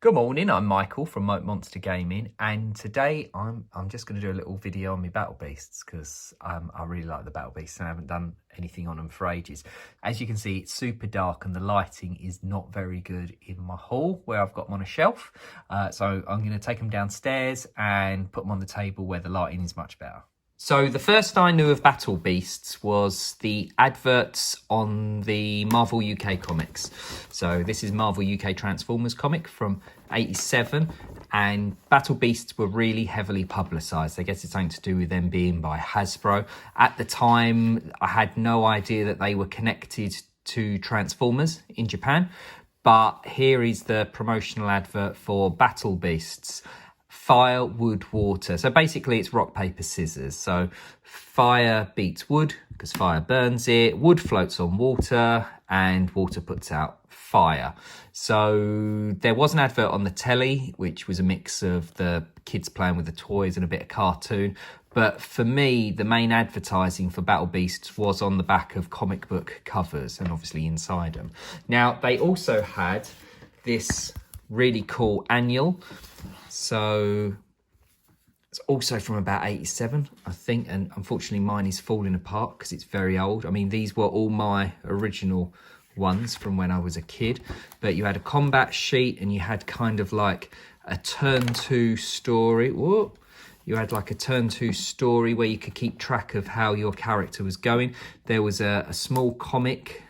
Good morning, I'm Michael from Moat Monster Gaming, and today I'm just going to do a little video on my Battle Beasts because I really like the Battle Beasts and I haven't done anything on them for ages. As you can see, it's super dark and the lighting is not very good in my hall where I've got them on a shelf. So I'm going to take them downstairs and put them on the table where the lighting is much better. So the first I knew of Battle Beasts was the adverts on the Marvel UK comics. So this is Marvel UK Transformers comic from '87, and Battle Beasts were really heavily publicised. I guess it's something to do with them being by Hasbro. At the time, I had no idea that they were connected to Transformers in Japan, but here is the promotional advert for Battle Beasts. Fire, wood, water. So basically it's rock, paper, scissors. So fire beats wood because fire burns it, wood floats on water, and water puts out fire. So there was an advert on the telly, which was a mix of the kids playing with the toys and a bit of cartoon. But for me, the main advertising for Battle Beasts was on the back of comic book covers and obviously inside them. Now, they also had this really cool annual. So it's also from about '87, I think, and unfortunately mine is falling apart because it's very old. I mean, these were all my original ones from when I was a kid, but you had a combat sheet and you had kind of like a turn 2 story. Whoa. You had like a turn 2 story where you could keep track of how your character was going. There was a small comic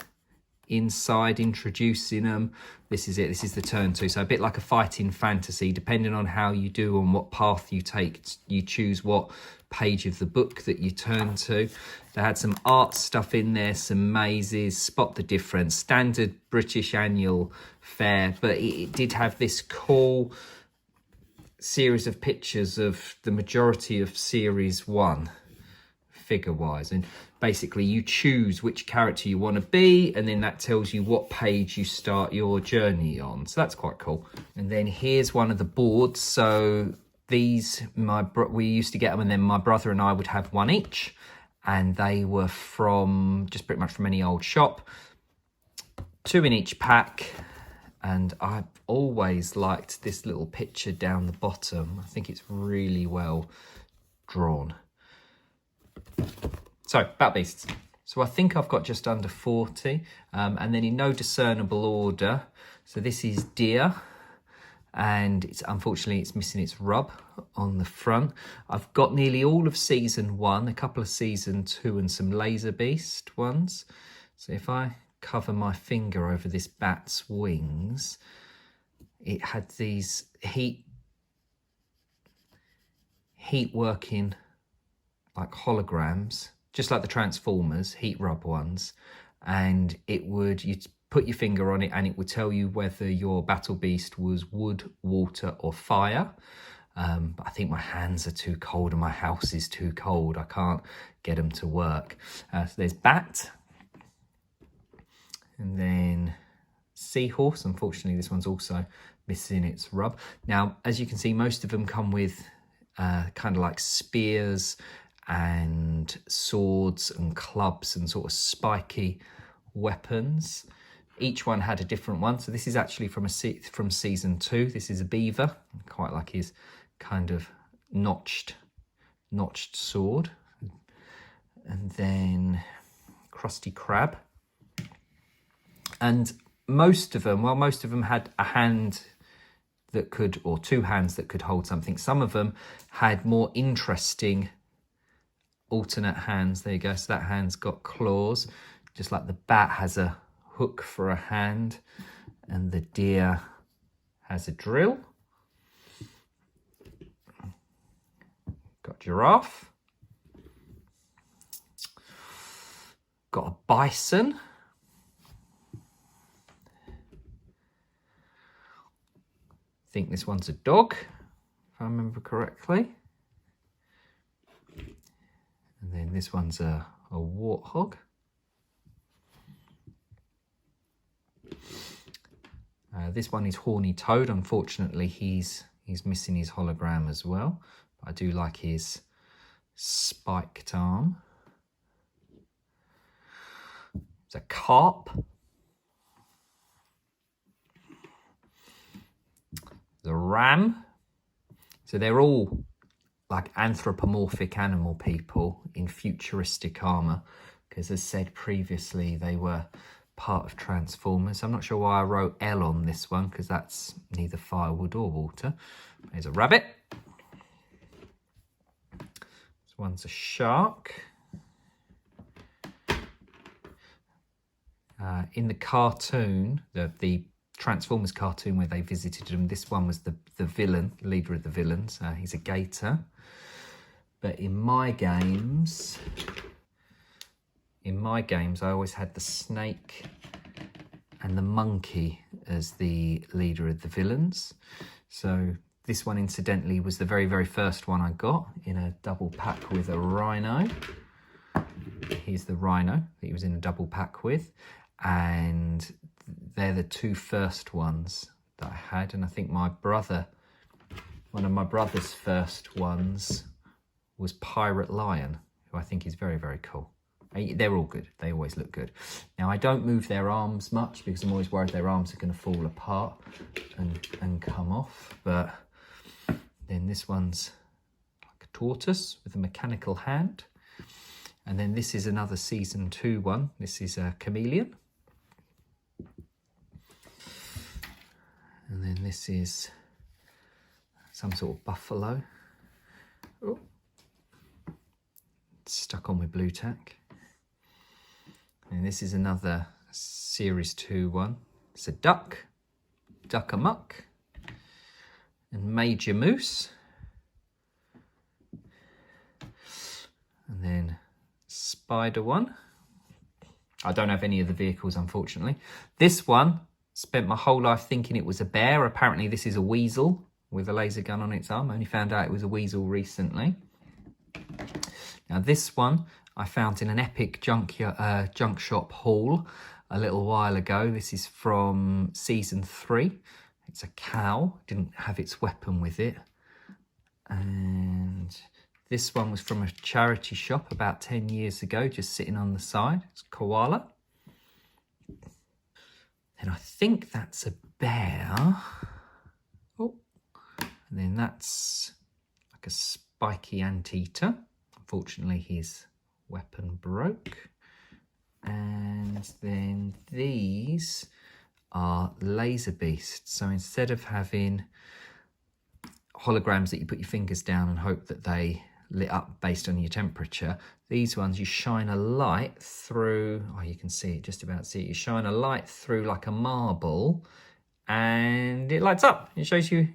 inside introducing them. This is it, this is the turn 2, so a bit like a fighting fantasy. Depending on how you do and what path you take, you choose what page of the book that you turn to. They had some art stuff in there, some mazes, spot the difference, standard British annual fare, but it did have this cool series of pictures of the majority of series 1 figure wise, and basically you choose which character you want to be, and then that tells you what page you start your journey on. So that's quite cool. And then here's one of the boards. So these we used to get them, and then my brother and I would have one each, and they were from just pretty much from any old shop, 2 in each pack. And I've always liked this little picture down the bottom. I think it's really well drawn. So, Battle Beasts. So I think I've got just under 40, and then in no discernible order. So this is Deer, and unfortunately it's missing its rub on the front. I've got nearly all of season 1, a couple of season 2, and some Laser Beast ones. So if I cover my finger over this bat's wings, it had these heat working like holograms, just like the Transformers heat rub ones, and you'd put your finger on it and it would tell you whether your Battle Beast was wood, water or fire. But I think my hands are too cold and my house is too cold. I can't get them to work. So there's Bat, and then Seahorse. Unfortunately, this one's also missing its rub. Now, as you can see, most of them come with kind of like spears and swords and clubs and sort of spiky weapons. Each one had a different one. So this is actually from season 2. This is a beaver. I quite like his kind of notched sword. And then Krusty Krab. And most of them had a hand that could, or 2 hands that could hold something. Some of them had more interesting alternate hands. There you go. So that hand's got claws, just like the bat has a hook for a hand, and the deer has a drill. Got giraffe. Got a bison. I think this one's a dog, if I remember correctly. And then this one's a warthog. This one is Horny Toad. Unfortunately, he's missing his hologram as well. But I do like his spiked arm. It's a carp. the ram. So they're all like anthropomorphic animal people in futuristic armour, because as said previously, they were part of Transformers. I'm not sure why I wrote L on this one, because that's neither firewood or water. There's a rabbit. This one's a shark. In the cartoon, the Transformers cartoon where they visited him, this one was the villain, leader of the villains. He's a gator. But in my games, I always had the snake and the monkey as the leader of the villains. So this one, incidentally, was the very, very first one I got in a double pack with a rhino. Here's the rhino that he was in a double pack with. And they're the two first ones that I had. And I think my brother, one of my brother's first ones was Pirate Lion, who I think is very, very cool. They're all good. They always look good. Now, I don't move their arms much because I'm always worried their arms are going to fall apart and come off. But then this one's like a tortoise with a mechanical hand. And then this is another season 2 one. This is a chameleon. And then this is some sort of buffalo. Oh. Stuck on with blue tack. And this is another series 2 one. It's a duck, duck-a-muck, and Major Moose. And then Spider one. I don't have any of the vehicles, unfortunately. This one, spent my whole life thinking it was a bear. Apparently this is a weasel with a laser gun on its arm. I only found out it was a weasel recently. Now this one I found in an epic junk shop haul a little while ago. This is from season 3. It's a cow, didn't have its weapon with it. And this one was from a charity shop about 10 years ago, just sitting on the side. It's a koala. And I think that's a bear. Oh, and then that's like a spiky anteater. Unfortunately, his weapon broke. And then these are laser beasts. So instead of having holograms that you put your fingers down and hope that they lit up based on your temperature, these ones you shine a light through. Oh, you can see it, just about see it. You shine a light through like a marble and it lights up. It shows you.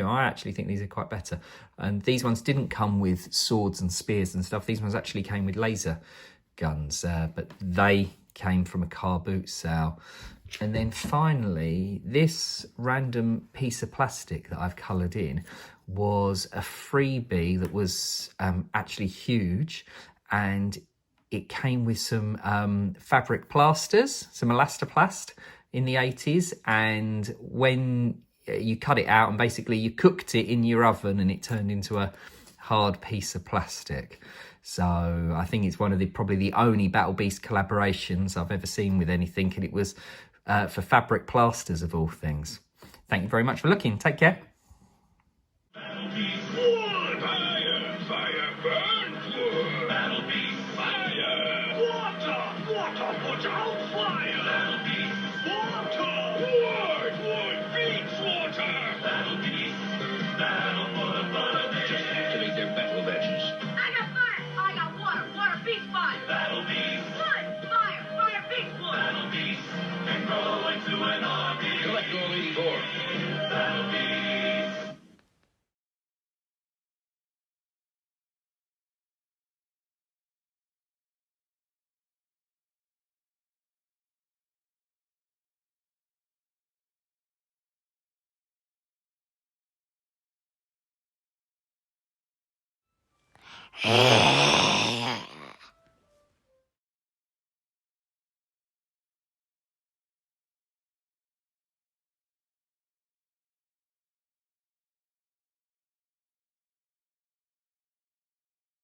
I actually think these are quite better. And these ones didn't come with swords and spears and stuff. These ones actually came with laser guns, but they came from a car boot sale. And then finally, this random piece of plastic that I've coloured in was a freebie that was actually huge, and it came with some fabric plasters, some elastoplast in the 80s, and when you cut it out and basically you cooked it in your oven and it turned into a hard piece of plastic. So I think it's one of probably the only Battle Beast collaborations I've ever seen with anything, and it was for fabric plasters of all things. Thank you very much for looking. Take care. Battle Beast wood! Fire! Fire burns wood! Battle Beast fire! Water! Water puts out fire! Battle Beast water! Wood! Wood beats water! Battle Beast battle for the fun of it! Just activate their battle badges. I got fire! I got water! Water beats fire! Battle Beast! Wood! Fire! Fire beats wood! Battle Beast! And grow into an army! Collect all 84. Battle Beast!